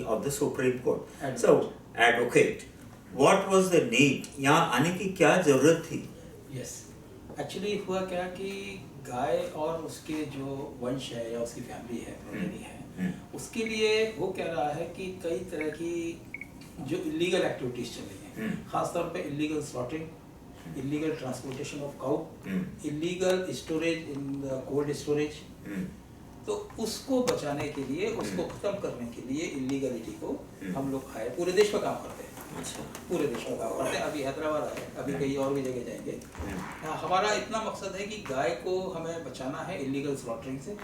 of the Supreme Court. So, advocate, what was the need? यहाँ आने की क्या जरूरत थी? Yes, एक्चुअली हुआ क्या कि गाय और उसके जो वंश है या उसकी फैमिली है, प्रोजेनी है, उसके लिए वो कह रहा है कि कई तरह की जो इलीगल एक्टिविटीज चल रही हैं, खासतौर पे illegal slaughtering, illegal transportation of cow, illegal storage in the cold storage, तो उसको बचाने के लिए, उसको खत्म करने के लिए इलीगलिटी को हम लोग आए, पूरे देश में काम करते हैं। अच्छा, पूरे देश में काम करते हैं। अभी हैदराबाद आए, अभी कई और भी जगह जाएंगे। हमारा इतना मकसद है कि गाय को हमें बचाना है इलीगल स्लॉटरिंग से,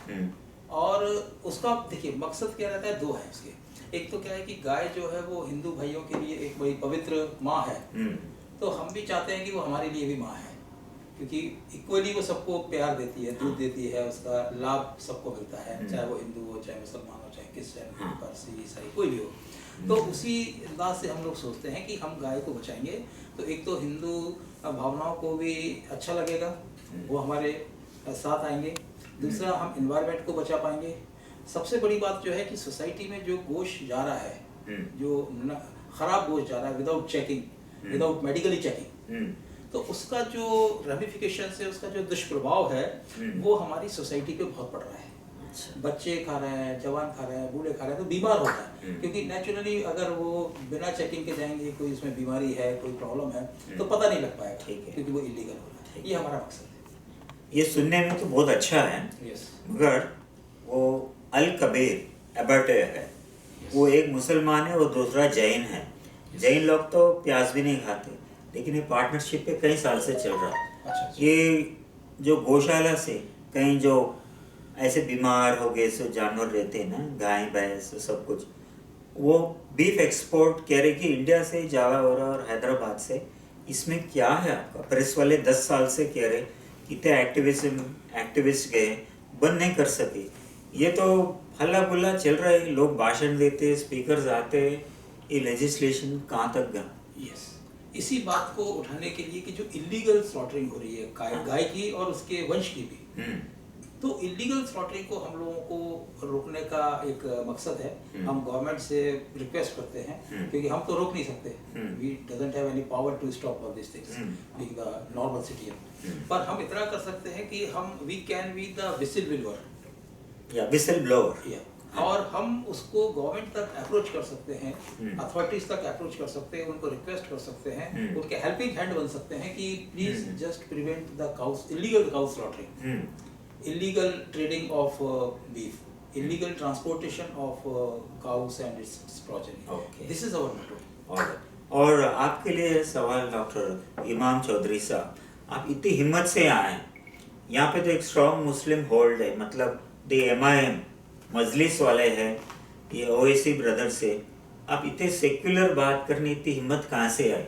और उसका देखिए मकसद क्या रहता है, दो है उसके। एक तो क्या है कि गाय जो है वो हिंदू भाइयों के लिए एक बड़ी पवित्र माँ है, तो हम भी चाहते हैं कि वो हमारे लिए भी माँ है, क्योंकि इक्वली वो सबको प्यार देती है, दूध देती है, उसका लाभ सबको मिलता है, चाहे वो हिंदू हो, चाहे मुसलमान हो, चाहे क्रिश्चियन, पारसी, ईसाई, कोई भी हो। तो उसी अंदाज से हम लोग सोचते हैं कि हम गाय को बचाएंगे, तो एक तो हिंदू भावनाओं को भी अच्छा लगेगा, वो हमारे साथ आएंगे। दूसरा, हम इन्वायरमेंट को बचा पाएंगे। सबसे बड़ी बात जो है कि सोसाइटी में जो गोश्त जा रहा है, जो खराब गोश्त जा रहा है without checking, without medically checking, तो उसका जो रेमिफिकेशन है, उसका जो दुष्प्रभाव है, वो हमारी सोसाइटी पे बहुत पड़ रहा है। बच्चे खा रहे हैं, जवान खा रहे हैं, बूढ़े खा रहे हैं, तो बीमार होता है, क्योंकि नेचुरली अगर वो बिना चेकिंग के जाएंगे, कोई इसमें बीमारी है, कोई प्रॉब्लम है, तो पता नहीं लग पाएगा, क्योंकि वो इलीगल हो रहा है। ये हमारा मकसद है। ये सुनने में तो बहुत अच्छा है, मगर वो अल कबीर एबर्टे है, वो एक मुसलमान है, वो दूसरा जैन है। जैन लोग तो प्याज भी नहीं खाते, लेकिन ये पार्टनरशिप पे कई साल से चल रहा है। अच्छा। ये जो गौशाला से कहीं जो ऐसे बीमार हो गए सो जानवर रहते हैं ना, गाय भैंस सब कुछ, वो बीफ एक्सपोर्ट कह रहे कि इंडिया से ज़्यादा हो रहा और हैदराबाद से। इसमें क्या है आपका? प्रेस वाले 10 साल से कह रहे कितने एक्टिविस्ट गए, बंद नहीं कर सके। ये तो हल्ला गुल्ला चल रहा है, लोग भाषण देते, स्पीकर्स आते, ये लेजिस्लेशन कहाँ तक गया? यस, इसी बात को उठाने के लिए कि जो इलीगल स्लॉटरिंग हो रही है गाय की और उसके वंश की भी, तो इलीगल स्लॉटरिंग को हम लोगों को रोकने का एक मकसद है। हम गवर्नमेंट से रिक्वेस्ट करते हैं, क्योंकि हम तो रोक नहीं सकते, we doesn't have any power to stop all this things being the normal citizen, पर हम इतना कर सकते हैं कि हम we can be the whistle blower, और हम उसको गवर्नमेंट तक अप्रोच कर सकते हैं, अथॉरिटीज तक अप्रोच कर सकते हैं, उनको रिक्वेस्ट कर सकते हैं, उनके हेल्पिंग हैंड बन सकते हैं कि please just prevent the cows, illegal cow slaughtering, illegal trading of beef, illegal transportation of cows and its progeny. Okay. This is our motto. और आपके लिए सवाल डॉक्टर इमाम चौधरी साहब, आप इतनी हिम्मत से आए, यहाँ पे तो एक स्ट्रॉन्ग मुस्लिम होल्ड है, मतलब द MIM मजलिस वाले हैं, ये OIC ब्रदर से, आप इतने सेक्युलर बात करने इतनी हिम्मत कहाँ से आई?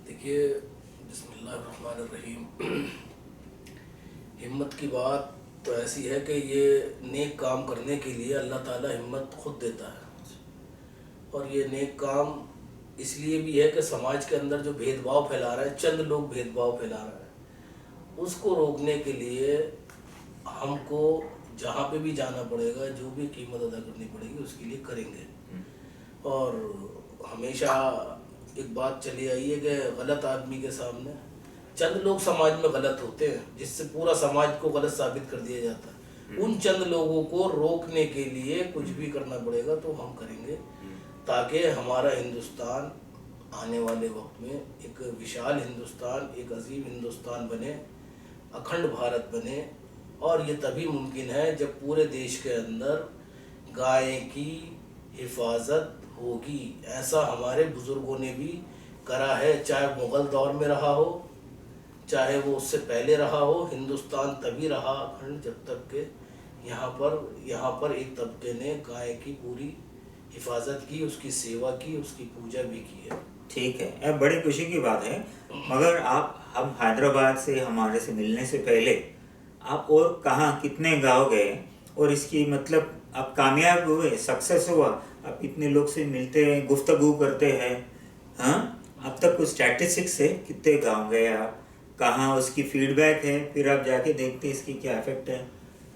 देखिए, बिस्मिल्लाहिर्रहमानिर्रहीम, हिम्मत की बात तो ऐसी है कि ये नेक काम करने के लिए अल्लाह ताला हिम्मत खुद देता है, और ये नेक काम इसलिए भी है कि समाज के अंदर जो भेदभाव फैला रहा है, चंद लोग भेदभाव फैला रहा है, उसको रोकने के लिए हमको जहाँ पे भी जाना पड़ेगा, जो भी कीमत अदा करनी पड़ेगी, उसके लिए करेंगे। और हमेशा एक बात चली आई है कि गलत आदमी के सामने चंद लोग समाज में गलत होते हैं, जिससे पूरा समाज को गलत साबित कर दिया जाता है। उन चंद लोगों को रोकने के लिए कुछ भी करना पड़ेगा तो हम करेंगे, ताकि हमारा हिंदुस्तान आने वाले वक्त में एक विशाल हिंदुस्तान, एक अजीम हिंदुस्तान बने, अखंड भारत बने। और ये तभी मुमकिन है जब पूरे देश के अंदर गाय की हिफाजत होगी। ऐसा हमारे बुजुर्गों ने भी करा है, चाहे मुग़ल दौर में रहा हो, चाहे वो उससे पहले रहा हो। हिंदुस्तान तभी रहा अखंड जब तक के यहाँ पर एक तबके ने गाय की पूरी हिफाजत की, उसकी सेवा की, उसकी पूजा भी की है। ठीक है, अब बड़ी खुशी की बात है। मगर हम हैदराबाद से हमारे से मिलने से पहले आप और कहाँ कितने गांव गए, और इसकी मतलब आप कामयाब हुए, सक्सेस हुआ, आप इतने लोग से मिलते हैं, गुफ्तगू करते हैं, हाँ, अब तक कुछ स्टैटिस्टिक्स है कितने गांव गए आप, कहाँ उसकी फीडबैक है, फिर आप जाके देखते हैं इसकी क्या इफेक्ट है?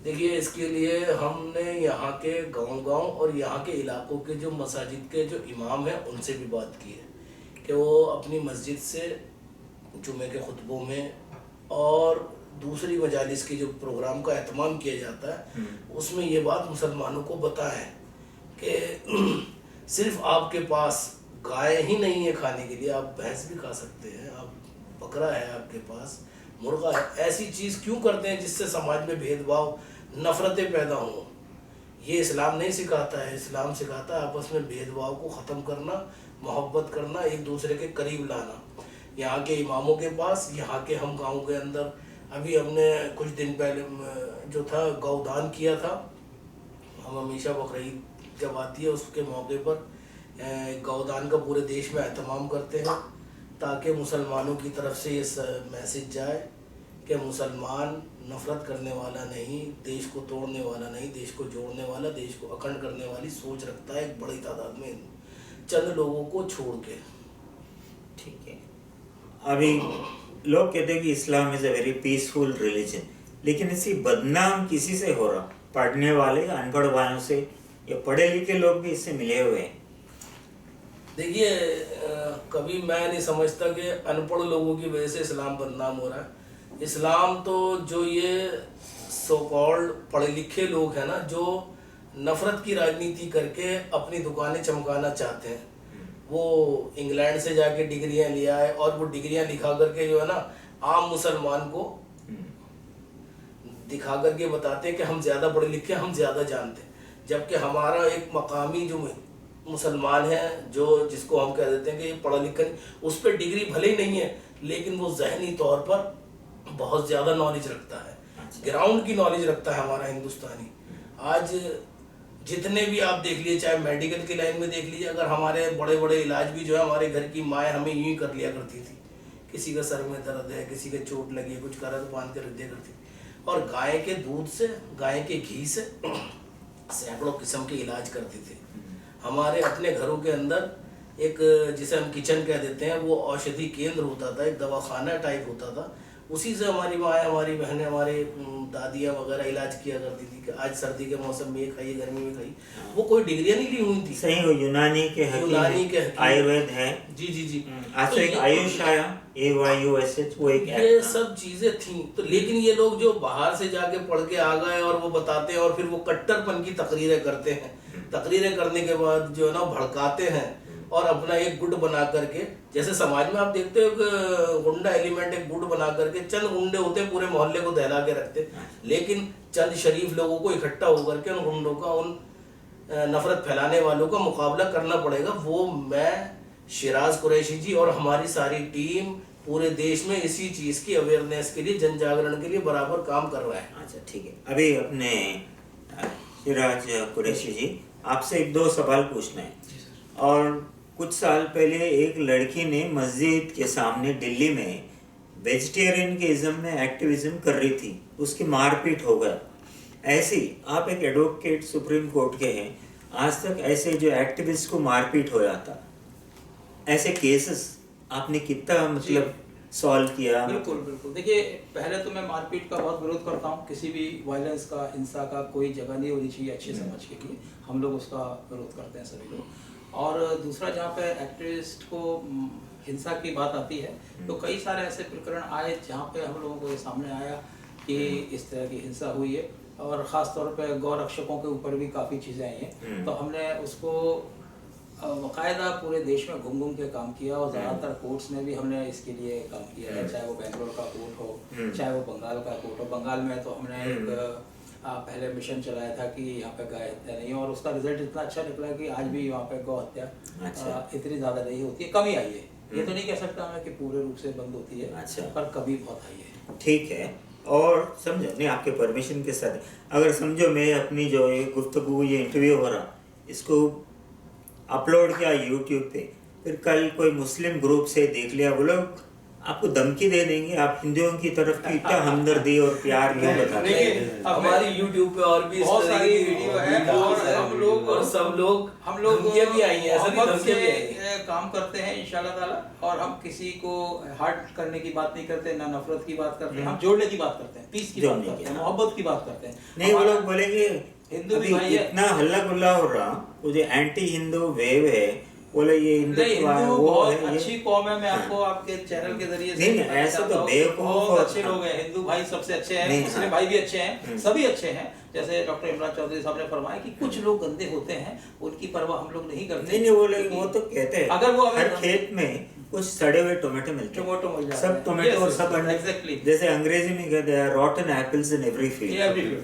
देखिए, इसके लिए हमने यहाँ के गांव और यहाँ के इलाकों के जो मसाजिद के जो इमाम हैं उनसे भी बात की है कि वो अपनी मस्जिद से जुमे के खुतबों में और दूसरी मजालिस की जो प्रोग्राम का एहतमाम किया जाता है उसमें ये बात मुसलमानों को बताएं कि सिर्फ आपके पास गाय ही नहीं है खाने के लिए, आप भैंस भी खा सकते हैं, आप बकरा है आपके पास, मुर्गा है। ऐसी चीज़ क्यों करते हैं जिससे समाज में भेदभाव, नफरतें पैदा हों? ये इस्लाम नहीं सिखाता है। इस्लाम सिखाता है आपस में भेदभाव को ख़त्म करना, मोहब्बत करना, एक दूसरे के करीब लाना। यहाँ के इमामों के पास, यहाँ के हम गाँव के अंदर अभी हमने कुछ दिन पहले जो था गौदान किया था। हम हमेशा बकरीद जब आती है उसके मौके पर गौदान का पूरे देश में एहतमाम करते हैं ताकि मुसलमानों की तरफ से ये मैसेज जाए कि मुसलमान नफरत करने वाला नहीं, देश को तोड़ने वाला नहीं, देश को जोड़ने वाला, देश को अखंड करने वाली सोच रखता है एक बड़ी तादाद में, चंद लोगों को छोड़ के। ठीक है। अभी लोग कहते हैं कि Islam is a very peaceful religion, लेकिन इसी बदनाम किसी से हो रहा? पढ़ने वाले, अनपढ़ वालों से, या पढ़े लिखे लोग भी इससे मिले हुए हैं? देखिए, कभी मैं नहीं समझता कि अनपढ़ लोगों की वजह से इस्लाम बदनाम हो रहा है। इस्लाम तो जो ये सो कॉल्ड पढ़े लिखे लोग हैं ना, जो नफरत की राजनीति करके अपनी दुकानें चमकाना चाहते हैं, वो इंग्लैंड से जाके डिग्रियां ले आए और वो डिग्रियां दिखा करके जो है ना आम मुसलमान को दिखा करके बताते हैं कि हम ज़्यादा पढ़े लिखे, हम ज़्यादा जानते हैं। जबकि हमारा एक मकामी जो मुसलमान है, जो जिसको हम कह देते हैं कि पढ़ा लिखा, उस पर डिग्री भले ही नहीं है लेकिन वो जहनी तौर पर बहुत ज़्यादा नॉलेज रखता है, ग्राउंड की नॉलेज रखता है हमारा हिंदुस्तानी। आज जितने भी आप देख लीजिए, चाहे मेडिकल की लाइन में देख लीजिए, अगर हमारे बड़े बड़े इलाज भी जो है हमारे घर की माएँ हमें यूँ ही कर लिया करती थी। किसी का सर में दर्द है, किसी के चोट लगी है, कुछ करा तो बांध के रख दिया करती थी। और गाय के दूध से, गाय के घी से सैकड़ों किस्म के इलाज करती थी। हमारे अपने घरों के अंदर एक, जिसे हम किचन कह देते हैं, वो औषधि केंद्र होता था, एक दवाखाना टाइप होता था। उसी से हमारी माएँ, हमारी बहनें, हमारे दादियाँ वगैरह इलाज किया करती थी कि आज सर्दी के मौसम में ये खाइए, गर्मी में खाइए। वो कोई डिग्रियाँ नहीं ली हुई थी। सही हो, यूनानी के हकीम, आयुर्वेद है। जी जी जी। आज तो एक आयुष आया, AYUSH, वो एक ये सब चीजें थी। तो लेकिन ये लोग जो बाहर से जाके पढ़ के आ गए और वो बताते हैं और फिर वो कट्टरपन की तकरीरें करते हैं। तकरीरें करने के बाद जो है ना भड़काते हैं और अपना एक गुट बना करके, जैसे समाज में आप देखते हो गुंडा एलिमेंट एक गुट बना करके, चंद गुंडे होते हैं पूरे मोहल्ले को दहला के रखते, लेकिन चंद शरीफ लोगों को इकट्ठा होकर के उन गुंडों का, उन नफरत फैलाने वालों का मुकाबला करना पड़ेगा। वो मैं, शिराज कुरैशी जी और हमारी सारी टीम पूरे देश में इसी चीज़ की अवेयरनेस के लिए, जन जागरण के लिए बराबर काम कर रहा है। अच्छा, ठीक है। अभी अपने शिराज कुरैशी जी, आपसे एक दो सवाल पूछना है। और कुछ साल पहले एक लड़की ने मस्जिद के सामने दिल्ली में वेजिटेरियन के इज़्म में एक्टिविज्म कर रही थी, उसकी मारपीट हो गया। ऐसी, आप एक एडवोकेट सुप्रीम कोर्ट के हैं, आज तक ऐसे जो एक्टिविस्ट को मारपीट हो जाता, ऐसे केसेस आपने कितना मतलब सॉल्व किया? बिल्कुल बिल्कुल। देखिए, पहले तो मैं मारपीट का बहुत विरोध करता हूँ। किसी भी वायलेंस का, हिंसा का कोई जगह नहीं होनी चाहिए अच्छे समाज के लिए। हम लोग उसका विरोध करते हैं सभी लोग। और दूसरा, जहाँ पे एक्टिविस्ट को हिंसा की बात आती है, तो कई सारे ऐसे प्रकरण आए जहाँ पे हम लोगों को ये सामने आया कि इस तरह की हिंसा हुई है। और ख़ास तौर पे गौ रक्षकों के ऊपर भी काफ़ी चीज़ें आई हैं। तो हमने उसको बाकायदा पूरे देश में घूम घूम के काम किया और ज़्यादातर कोर्ट्स में भी हमने इसके लिए काम किया है, चाहे वो बेंगलोर का कोर्ट हो, चाहे वो बंगाल का कोर्ट हो। बंगाल में तो हमने एक पहले मिशन चलाया था कि यहाँ पे गाय हत्या नहीं, और उसका रिजल्ट इतना अच्छा निकला कि आज भी यहाँ पे गौ हत्या इतनी ज़्यादा नहीं होती है, कमी आई है। ये तो नहीं कह सकता मैं कि पूरे रूप से बंद होती है, अच्छा, पर कभी बहुत आई है। ठीक है। और समझो, नहीं आपके परमिशन के साथ, अगर समझो मैं अपनी जो ये गुफ्तगू, ये इंटरव्यू हो रहा, इसको अपलोड किया यूट्यूब पे, फिर कल कोई मुस्लिम ग्रुप से देख लिया, वो लोग आपको धमकी दे देंगे, आप हिंदुओं की तरफ की इतना हमदर्दी और प्यार क्यों बताते हैं? देखिए, हमारी YouTube पे और भी बहुत सारी वीडियो है और हम लोग और सब लोग धमकियाँ भी आई हैं, ऐसा नहीं, मोहब्बत धमकियाँ भी आई से काम करते हैं इंशाल्लाह ताला, और हम किसी को हर्ट करने की बात नहीं करते, ना नफरत की बात करते हैं, हम जोड़ने की बात करते हैं, पीस की बात करते हैं, मोहब्बत की बात करते हैं। नहीं, वो लोग बोलेंगे हिंदू अभी भी भाई है। इतना हल्ला गुल्ला हो रहा, वो जो एंटी हिंदू वेव है, बोले ये नहीं, हिंदुत्व है, हिंदू वो बहुत है, अच्छी कौम है। मैं आपको आपके चैनल के जरिए नहीं, बताना ऐसे तो चाहता हूँ, बेवकूफ बहुत और- अच्छे लोग हैं। हिंदू भाई सबसे अच्छे हैं, नहीं, मुस्लिम हाँ। भाई भी अच्छे हैं, सभी अच्छे हैं। जैसे डॉक्टर इमरान चौधरी साहब ने फरमाया कि कुछ लोग गंदे होते हैं, उनकी परवाह हम लोग नहीं करते। नहीं, वो तो कहते हैं अगर वो हर खेत में कुछ सड़े हुए टोमेटो मिलते हैं, टोमेटो मिल जाते सब हैं। टोमेटो और Yes, सब अंडे, exactly। जैसे अंग्रेजी में कहते हैं रॉटन apples in every field.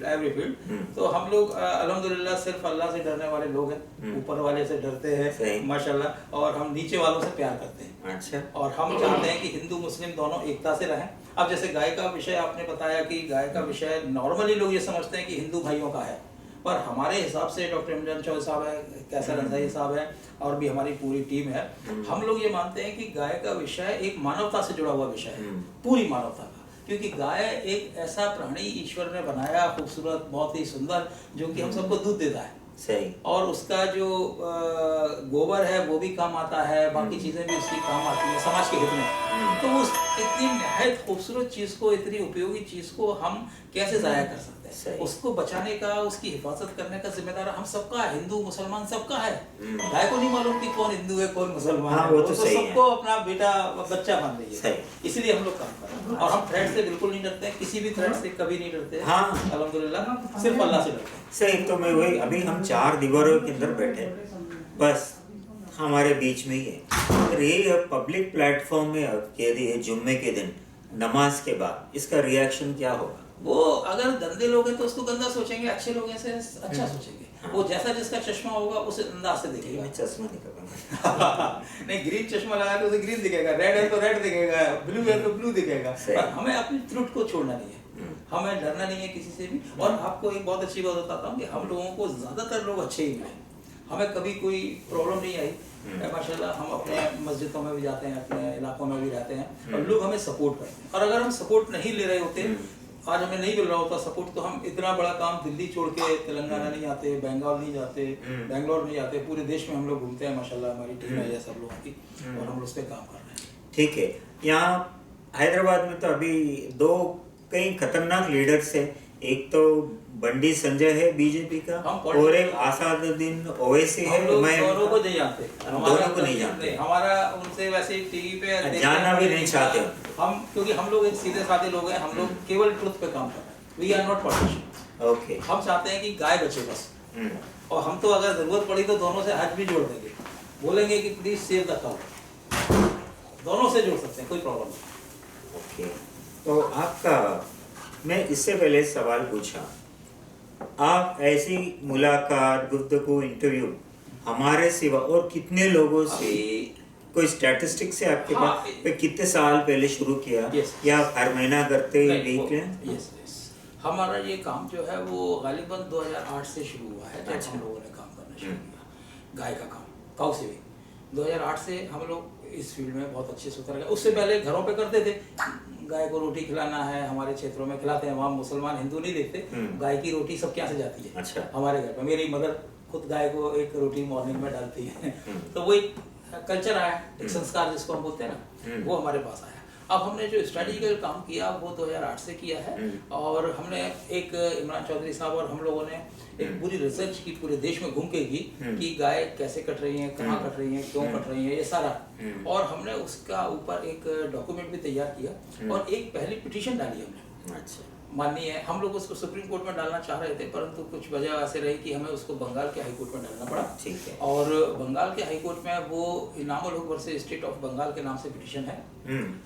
Every field. तो हम लोग अल्हम्दुलिल्लाह सिर्फ अल्लाह से डरने वाले लोग हैं, ऊपर वाले से डरते सही। हैं माशाल्लाह, और हम नीचे वालों से प्यार करते हैं। अच्छा, और हम चाहते हैं कि हिंदू मुस्लिम दोनों एकता से रहें। अब जैसे गाय का विषय आपने बताया कि गाय का विषय नॉर्मली लोग ये समझते हैं कि हिंदू भाइयों का है, पर हमारे हिसाब से डॉक्टर इमरान चौधरी साहब है, कैसर रंधाई साहब है, और भी हमारी पूरी टीम है, हम लोग ये मानते हैं कि गाय का विषय एक मानवता से जुड़ा हुआ विषय है, पूरी मानवता का। क्योंकि गाय एक ऐसा प्राणी ईश्वर ने बनाया, खूबसूरत, बहुत ही सुंदर, जो कि हम सबको दूध देता है। सही। और उसका जो गोबर है वो भी काम आता है, बाकी चीजें भी उसकी काम आती है समाज के हित में। तो उस इतनी निहायत खूबसूरत चीज को, इतनी उपयोगी चीज को हम कैसे जाया कर सकते हैं? उसको बचाने का, उसकी हिफाजत करने का जिम्मेदार हम सबका है, हिंदू मुसलमान सबका है। गाय को नहीं मालूम कि कौन हिंदू है कौन मुसलमान है, वो तो सबको अपना बेटा बच्चा मान लीजिए। सही। इसलिए हम लोग काम कर रहे हैं, और हम थ्रेट से बिल्कुल नहीं डरते, किसी भी थ्रेट से कभी नहीं डरते। हाँ। अल्हम्दुलिल्लाह सिर्फ अल्लाह से डरते हैं। सही। तो मैं वही, अभी हम 4 दीवारों के अंदर बैठे, बस हमारे बीच में ही है। अगर ये पब्लिक प्लेटफॉर्म में कह दिए जुम्मे के दिन नमाज के बाद, इसका रिएक्शन क्या होगा? वो अगर गंदे लोग हैं तो उसको गंदा सोचेंगे, अच्छे लोग हैं से अच्छा सोचेंगे। वो जैसा जिसका चश्मा होगा उस अंदाज से देखेगा। मैं चश्मा नहीं करूँगा। नहीं, ग्रीन चश्मा लगा के उसे ग्रीन दिखेगा, रेड है तो रेड दिखेगा, ब्लू है तो ब्लू दिखेगा। पर हमें अपनी ट्रुथ को छोड़ना नहीं है, हमें डरना नहीं है किसी से भी। और आपको एक बहुत अच्छी बात बताता हूँ कि हम लोगों को ज्यादातर लोग अच्छे ही मिले, हमें कभी कोई प्रॉब्लम नहीं आई माशाल्लाह। हम अपने मस्जिदों में भी जाते हैं, अपने इलाकों में भी रहते हैं, और लोग हमें सपोर्ट करते हैं। और अगर हम सपोर्ट नहीं ले रहे होते, आज हमें नहीं मिल रहा होता सपोर्ट, तो हम इतना बड़ा काम दिल्ली छोड़ के तेलंगाना नहीं आते, बंगाल नहीं जाते, बेंगलोर नहीं जाते, पूरे देश में हम लोग घूमते हैं माशाल्लाह। हमारी टीम है ये सब लोगों की, और हम लोग उस पर काम कर रहे हैं। ठीक है। यहाँ हैदराबाद में तो अभी 2 कई खतरनाक लीडर्स है, एक तो बंडी संजय है बीजेपी का, और एक आसादुद्दीन ओवैसी है। मैं दोनों को नहीं जानते, दोनों को नहीं जानते, हमारा उनसे वैसे टीवी पे जानना भी नहीं चाहते हम, क्योंकि हम लोग एक सीधे साधे लोग हैं, हम लोग केवल ट्रुथ पे काम कर रहे हैं। We are not politician. Okay. हम चाहते हैं कि गाय बचे बस, और हम तो अगर जरूरत पड़ी तो दोनों से हाथ भी जोड़ देंगे, बोलेंगे कि प्लीज सेव द काउ, दोनों से जोड़ सकते हैं, कोई प्रॉब्लम नहीं। ओके। तो आपका, मैं इससे पहले सवाल पूछा, आप ऐसी मुलाकात, गुफ्तगू, इंटरव्यू हमारे सिवा और कितने लोगों से, कोई स्टैटिस्टिक से आपके पास, कितने साल पहले शुरू किया, या हर महीना करते वीकली? यस, हमारा ये काम जो है वो गालिबन 2008 से शुरू हुआ है, जब हम लोगों ने काम करना शुरू किया गाय का काम, काऊ से भी 2008 से हम लोग इस फील्ड में बहुत अच्छे से उतर गए। उससे पहले घरों पे करते थे, गाय को रोटी खिलाना है, हमारे क्षेत्रों में खिलाते हैं, वहाँ मुसलमान हिंदू नहीं देखते, गाय की रोटी सबके यहाँ से जाती है। अच्छा। हमारे घर पर मेरी मदर खुद गाय को एक रोटी मॉर्निंग में डालती है। तो वो एक कल्चर आया, एक संस्कार जिसको हम बोलते हैं ना, वो हमारे पास आया। अब हमने जो स्ट्रेटेजिकल काम किया वो 2008 से किया है, और हमने एक इमरान चौधरी साहब और हम लोगों ने एक पूरी रिसर्च की, पूरे देश में घूम के की कि गाय कैसे कट रही हैं, कहाँ कट रही हैं, क्यों कट रही हैं, ये सारा। और हमने उसका ऊपर एक डॉक्यूमेंट भी तैयार किया, और एक पहली पिटीशन डाली हमने। अच्छा। माननीय है, हम लोग उसको सुप्रीम कोर्ट में डालना चाह रहे थे, परंतु कुछ वजह ऐसे रही कि हमें उसको बंगाल के हाई कोर्ट में डालना पड़ा। ठीक है। और बंगाल के हाई कोर्ट में वो इनामुल हक वर्सेस स्टेट ऑफ बंगाल के नाम से पिटीशन है,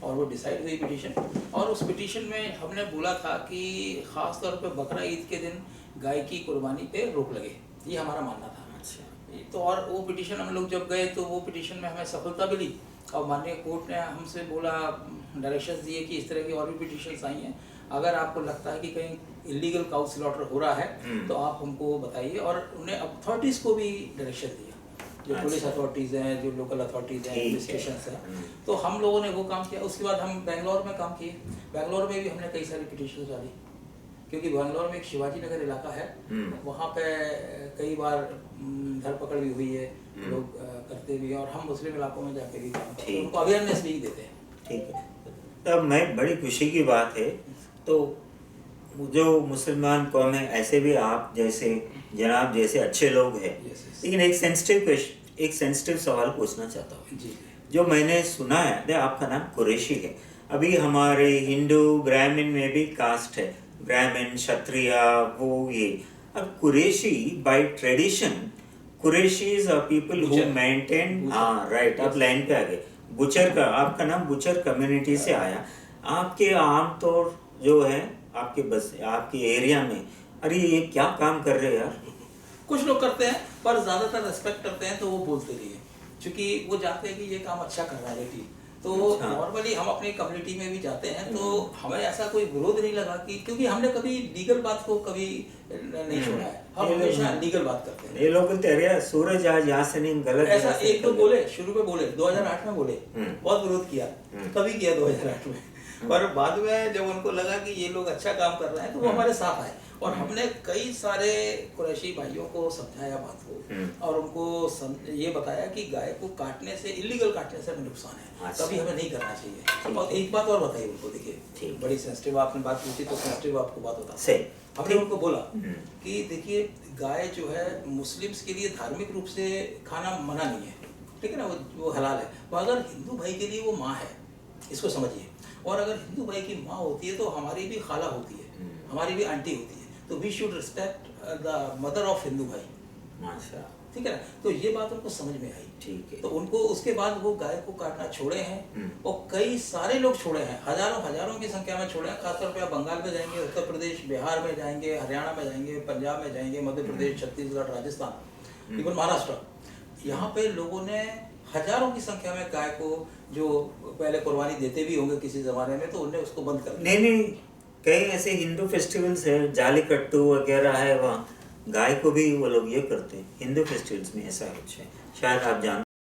और वो डिसाइड हुई पिटीशन। और उस पिटीशन में हमने बोला था कि खास तौर पे बकरा ईद के दिन गाय की कुर्बानी पे रोक लगे, ये हमारा मानना था। अच्छा। तो और वो पिटीशन हम लोग जब गए तो वो पिटीशन में हमें सफलता मिली, और माननीय कोर्ट ने हमसे बोला, डायरेक्शंस दिए कि इस तरह की और भी पिटीशंस आई हैं, अगर आपको लगता है कि कहीं इलीगल काउ स्लॉटर हो रहा है तो आप हमको बताइए। और उन्हें अथॉरिटीज़ को भी डायरेक्शन दिया जो पुलिस अच्छा। अथॉरिटीज़ हैं, जो लोकल अथॉरिटीज़ हैं, ठीक पुलिस है। स्टेशन हैं, तो हम लोगों ने वो काम किया। उसके बाद हम बेंगलोर में काम किए। बेंगलोर में भी हमने कई सारी पिटिशन डाली, क्योंकि बेंगलोर में एक शिवाजी नगर इलाका है, वहाँ पे कई बार धरपकड़ भी हुई है, लोग करते भी हैं, और हम मुस्लिम इलाकों में जाके भी काम करते हैं, ठीक उनको अवेयरनेस भी देते हैं। ठीक है। तब मैं बड़ी खुशी की बात है, तो जो मुसलमान कौम है, ऐसे भी आप जैसे जनाब जैसे अच्छे लोग हैं, Yes, yes. लेकिन एक सेंसिटिव सवाल पूछना चाहता हूँ। जी जो मैंने सुना है, दे आपका नाम कुरैशी है। अभी हमारे हिंदू ब्राह्मण में भी कास्ट है, ब्राह्मण क्षत्रिय वो ये। अब Qureshi by tradition, Qureshis are people who Butcher. Maintain, Butcher. हाँ राइट, आप Yes. लाइन पे आ गए। बुचर का, आपका नाम बुचर कम्युनिटी से आया। आपके आमतौर जो है आपके बस आपके एरिया में, अरे ये क्या काम कर रहे हैं यार। कुछ लोग करते हैं, पर ज़्यादातर रेस्पेक्ट करते हैं, तो वो बोलते नहीं हैं, क्योंकि वो जानते हैं कि ये काम अच्छा कर रहा है बेटी। तो अच्छा। नॉर्मली हम अपनी कम्युनिटी में भी जाते हैं, तो हमें ऐसा कोई विरोध नहीं लगा कि, क्योंकि हमने कभी लीगल बात को कभी नहीं छोड़ा है, हम ये लोग- हमेशा लीगल बात करते हैं। ये लोग बोलते अरे यार, सूरज आज यहाँ से नहीं, गलत ऐसा जगह से एक दो निकल बोले, शुरू में बोले, 2008 में बोले, बहुत विरोध किया, कभी किया 2008 में, पर बाद में जब उनको लगा कि ये लोग अच्छा काम कर रहे हैं, तो वो हमारे साथ आए, और हमने कई सारे कुरैशी भाइयों को समझाया बात को, और उनको ये बताया कि गाय को काटने से, इलीगल काटने से हमें नुकसान है, अच्छा। कभी हमें नहीं करना चाहिए। और एक बात और बताई उनको, देखिए ठीक। बड़ी सेंसिटिव आपने बात पूछी, तो सेंसिटिव आपको बात बता, सही। हमने उनको बोला कि देखिए गाय जो है मुस्लिम्स के लिए धार्मिक रूप से खाना मना नहीं है, ठीक है ना, वो हलाल है, मगर हिंदू भाई के लिए वो माँ है, इसको समझिए। और अगर हिंदू भाई की माँ होती है तो हमारी भी खाला होती है, हमारी भी आंटी होती है, तो we should respect the mother of Hindu भाई, माशा, ठीक है ना। तो ये बात उनको समझ में आई, ठीक है। तो उनको उसके बाद वो गाय को काटना छोड़े हैं, और कई सारे लोग छोड़े हैं, हजारों की संख्या में छोड़े हैं। खासतौर पे आप बंगाल में जाएंगे, उत्तर प्रदेश, बिहार में जाएंगे, हरियाणा में जाएंगे, पंजाब में जाएंगे, मध्य प्रदेश, छत्तीसगढ़, राजस्थान, इवन महाराष्ट्र, यहाँ पे लोगों ने हजारों की संख्या में गाय को, जो पहले कुर्बानी देते भी होंगे किसी जमाने में, तो उनने उसको बंद कर दिया। नहीं, कई ऐसे हिंदू फेस्टिवल्स है, जालीकट्टू वगैरह है, वहाँ गाय को भी वो लोग ये करते हैं। हिंदू फेस्टिवल्स में ऐसा कुछ है, शायद आप जानते